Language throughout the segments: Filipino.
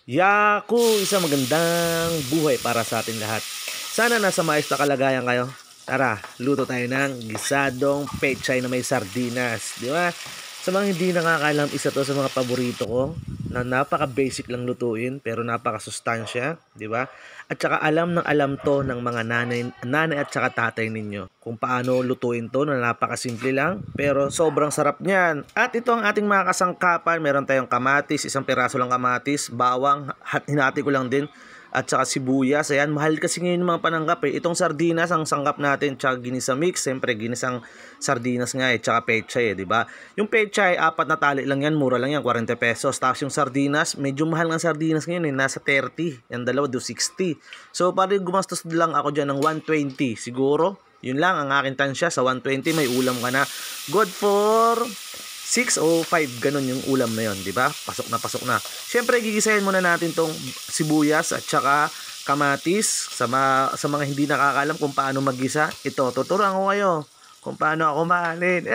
Yaku, isang magandang buhay para sa atin lahat. Sana nasa maayos na kalagayan kayo. Tara, luto tayo ng gisadong pechay na may sardinas. Di ba? Sa mga hindi nakakaalam, isa to sa mga paborito ko na napaka-basic lang lutuin pero napaka-sustansya, di ba? At saka alam ng alam to ng mga nanay at saka tatay ninyo kung paano lutuin to na napakasimple lang pero sobrang sarap niyan. At ito ang ating mga kasangkapan. Meron tayong kamatis, isang piraso lang kamatis, bawang, hinati ko lang din, at saka sibuyas. Ayan, mahal kasi ngayon yung mga pananggap eh. Itong sardinas ang sangkap natin, tsaka ginisa mix, siyempre ginisang sardinas nga eh, tsaka pechay eh, di ba? Yung pechay, 4 na tali lang yan, mura lang yan, 40 pesos. Tapos yung sardinas, medyo mahal ng sardinas ngayon eh, nasa 30. Yan dalawa, do 60. So, parang gumastos lang ako dyan ng 120 siguro. Yun lang ang akin tansya. Sa 120 may ulam ka na. Good for 6 o 5, ganun yung ulam na yun, di ba? Pasok na pasok na. Siyempre, gigisahin muna natin tong sibuyas at saka kamatis. Sa mga hindi nakakalam kung paano maggisa, ito, tuturuan ko kayo kung paano ako mahalin.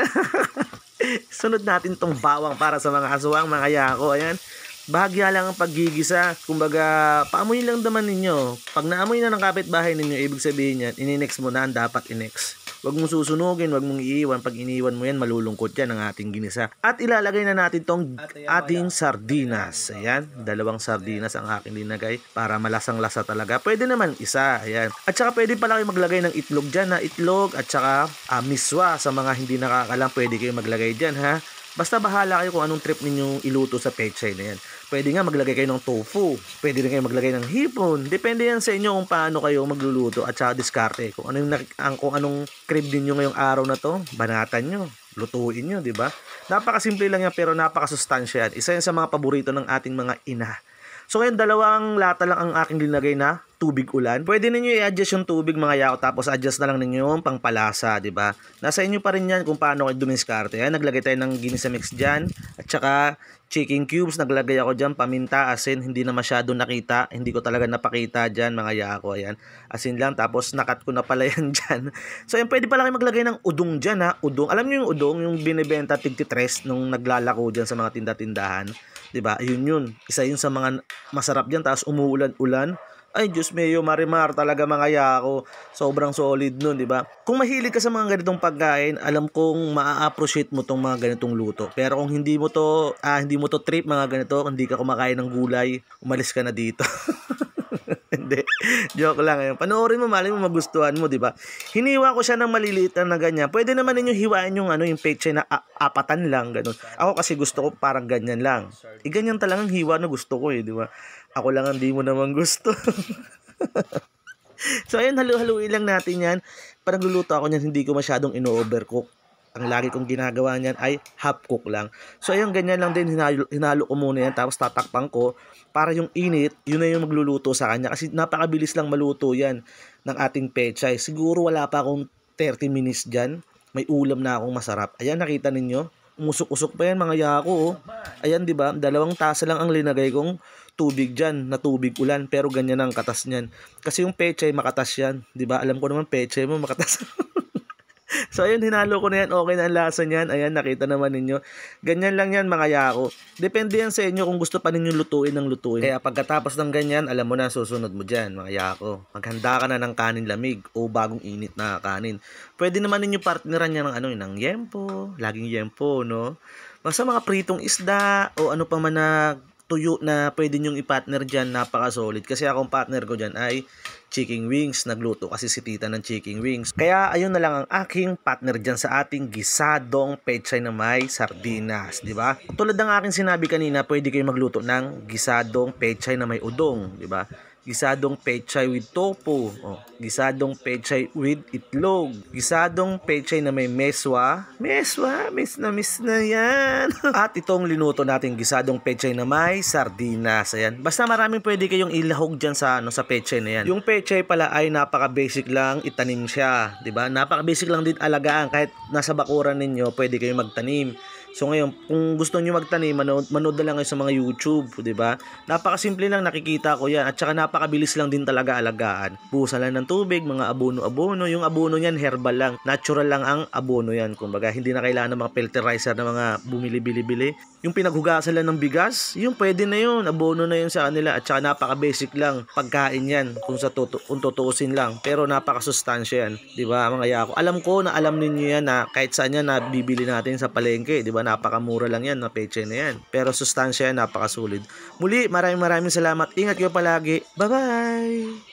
Sunod natin tong bawang para sa mga aswang, mga yako. Ayan. Bahagya lang ang paggigisa. Kumbaga, paamoy lang naman ninyo. Pag naamoy na ng kapitbahay ninyo, ibig sabihin yan, ininex mo na ang dapat inex. Huwag mong susunugin, huwag mong iiwan. Pag iniwan mo yan, malulungkot yan ang ating ginisa. At ilalagay na natin tong ating sardinas. Ayan, 2 sardinas ang aking linagay para malasang-lasa talaga. Pwede naman isa, ayan. At saka pwede pala kayo maglagay ng itlog dyan, itlog at saka miswa. Sa mga hindi nakakalam, pwede kayo maglagay dyan, ha. Basta bahala kayo kung anong trip ninyong iluto sa pechay na yan. Pwede nga maglagay kayo ng tofu. Pwede rin kayo maglagay ng hipon. Depende yan sa inyo kung paano kayo magluluto at saka diskarte. Kung anong crib din nyo ngayong araw na to, banatan nyo. Lutuin nyo, di ba? Napakasimple lang yan pero napakasustansya yan. Isa yan sa mga paborito ng ating mga ina. So ngayon, 2 lata lang ang aking linagay na tubig ulan. Pwede ninyo i-adjust yung tubig mga yao, tapos adjust na lang ninyo yung pangpalasa, di ba? Nasa inyo pa rin yan kung paano kayo dumiskarte. Ayan, naglagay tayo ng ginisa mix dyan, at saka chicken cubes, naglagay ako dyan, paminta, asin, hindi na masyado nakita, hindi ko talaga napakita dyan mga yako, ayan. Asin lang, tapos nakat ko na pala yan dyan. So ayan, pwede pala kayo maglagay ng udong dyan ha, udong. Alam niyo yung udong, yung binibenta tigtitres nung naglalako dyan sa mga tinda-tindahan. Diba? Ayun yun. Isa yun sa mga masarap dyan. Tapos umuulan-ulan. Ay, Diyos mio, marimar talaga mga yako. Sobrang solid nun, diba? Kung mahilig ka sa mga ganitong pagkain, alam kong maa-appreciate mo tong mga ganitong luto. Pero kung hindi mo to trip mga ganito, hindi ka kumakain ng gulay, umalis ka na dito. Hindi. Joke lang yun. Panoorin mo, mali mo magustuhan mo, di ba? Hiniwa ko siya ng maliliit na ganyan. Pwede naman ninyo hiwain yung yung pechay na apatan lang, ganun. Ako kasi gusto ko parang ganyan lang. Ganyan talagang hiwa na gusto ko di ba? Ako lang hindi mo naman gusto. So ayun, halu-haluin lang natin yan. Parang luluto ako niyan, hindi ko masyadong ino-overcook. Ang lagi kong ginagawa niyan ay half cook lang. So ayun, ganyan lang din, hinalo ko muna yan, tapos tatakpan ko para yung init, yun na yung magluluto sa kanya. Kasi napakabilis lang maluto yan ng ating pechay. Siguro wala pa akong 30 minutes dyan, may ulam na akong masarap. Ayan, nakita ninyo? Umusok-usok pa yan mga yako. Oh. Ayan, di ba? 2 tasa lang ang linagay kong tubig dyan, na tubig ulan. Pero ganyan ang katas niyan. Kasi yung pechay, makatas yan. Di ba? Alam ko naman, pechay mo, makatas. So ayun, hinalo ko na yan, okay na ang lasa niyan. Ayan, nakita naman ninyo. Ganyan lang yan mga yako. Depende yan sa inyo kung gusto pa ninyo lutuin ng lutuin. Kaya pagkatapos ng ganyan, alam mo na, susunod mo dyan mga yako. Maghanda ka na ng kanin lamig o bagong init na kanin. Pwede naman ninyo partneran niya ng ng yempo. Laging yempo, no? Basta mga pritong isda o ano pa man na tuyo na pwede nyong i-partner dyan, napaka-solid. Kasi akong partner ko dyan ay chicken wings. Nagluto kasi si tita ng chicken wings. Kaya ayun na lang ang aking partner dyan sa ating gisadong pechay na may sardinas, di ba? Tulad ng aking sinabi kanina, pwede kayo magluto ng gisadong pechay na may udong, di ba? Gisadong pechay with tofu, gisadong pechay with itlog, gisadong pechay na may meswa, miss na yan. At itong linuto natin, gisadong pechay na may sardinas. Ayan. Basta maraming pwede kayong ilahog dyan sa pechay na yan. Yung pechay pala ay napaka-basic lang, itanim siya, di ba? Napaka-basic lang din alagaan, kahit nasa bakuran ninyo, pwede kayong magtanim. So ngayon, kung gusto niyo magtanim, manood na lang kayo sa mga YouTube, 'di ba? Napakasimple lang, nakikita ko 'yan, at saka napakabilis lang din talaga alagaan. Buhusan lang ng tubig, mga abono-abono. Yung abono niyan herbal lang, natural lang ang abono 'yan. Kumbaga, hindi na kailangan ng mga fertilizer na mga bumili-bili-bili. Yung pinaghugasan lang ng bigas, yung pwede na yun, abono na yun sa kanila, at saka napaka-basic lang pagkain yan kung tutuusin lang, pero napaka-sustansya yan, 'di ba mga yako? Alam ko na alam ninyo yan na kahit saan yan nabibili natin sa palengke, 'di ba? Napakamura lang yan, na peche na yan. Pero sustansya yan, napakasulit. Muli, maraming salamat. Ingat kayo palagi. Bye-bye.